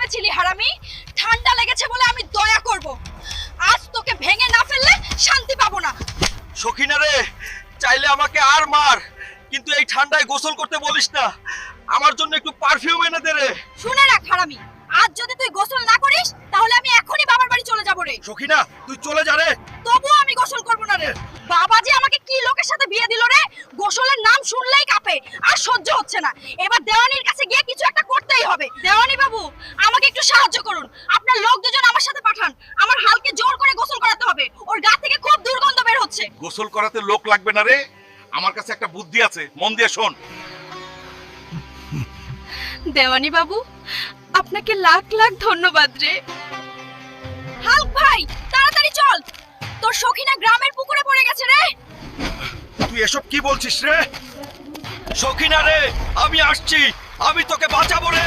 ভেবেছিলি হারামি ঠান্ডা লেগেছে বলে আমি দয়া করব? আজ তোকে ভেঙে না ফেললে শান্তি পাবো না। সখিনা রে, চাইলে আমাকে আর মার, কিন্তু এই ঠান্ডায় গোসল করতে বলিস না। আমার জন্য একটু পারফিউম এনে দে রে। শুনে রাখ হারামি, আজ যদি তুই গোসল না করিস তাহলে আমি এখনই বাবার বাড়ি চলে যাব রে। সখিনা, তুই চলে যা রে। তবুও আমি গোসল করব না রে। বাবা যে আমাকে কি লোকের সাথে বিয়ে দিল রে, গোসলের নাম শুনলেই কাঁপে, আর সহ্য হচ্ছে না। এবার দেওয়ানির কাছে গিয়ে কিছু একটা করতেই হবে। দেওয়ানি বাবু, আমাকে একটু সাহায্য করুন। আপনার লোক দুজন আমার সাথে পাঠান। আমার হালকে জোর করে গোসল করাতে হবে, ওর গা থেকে খুব দুর্গন্ধ বের হচ্ছে। গোসল করাতে লোক লাগবে না রে, আমার কাছে একটা বুদ্ধি আছে, মন দিয়ে শোন। দেওয়ানি বাবু, আপনাকে লাখ লাখ ধন্যবাদ রে। হাল্ক ভাই, তাড়াতাড়ি চল, তোর সখিনা গ্রামের পুকুরে পড়ে গেছে রে। তুই এসব কি বলছিস রে? সখিনা রে, আমি আসছি, আমি তোকে বাঁচাবো রে।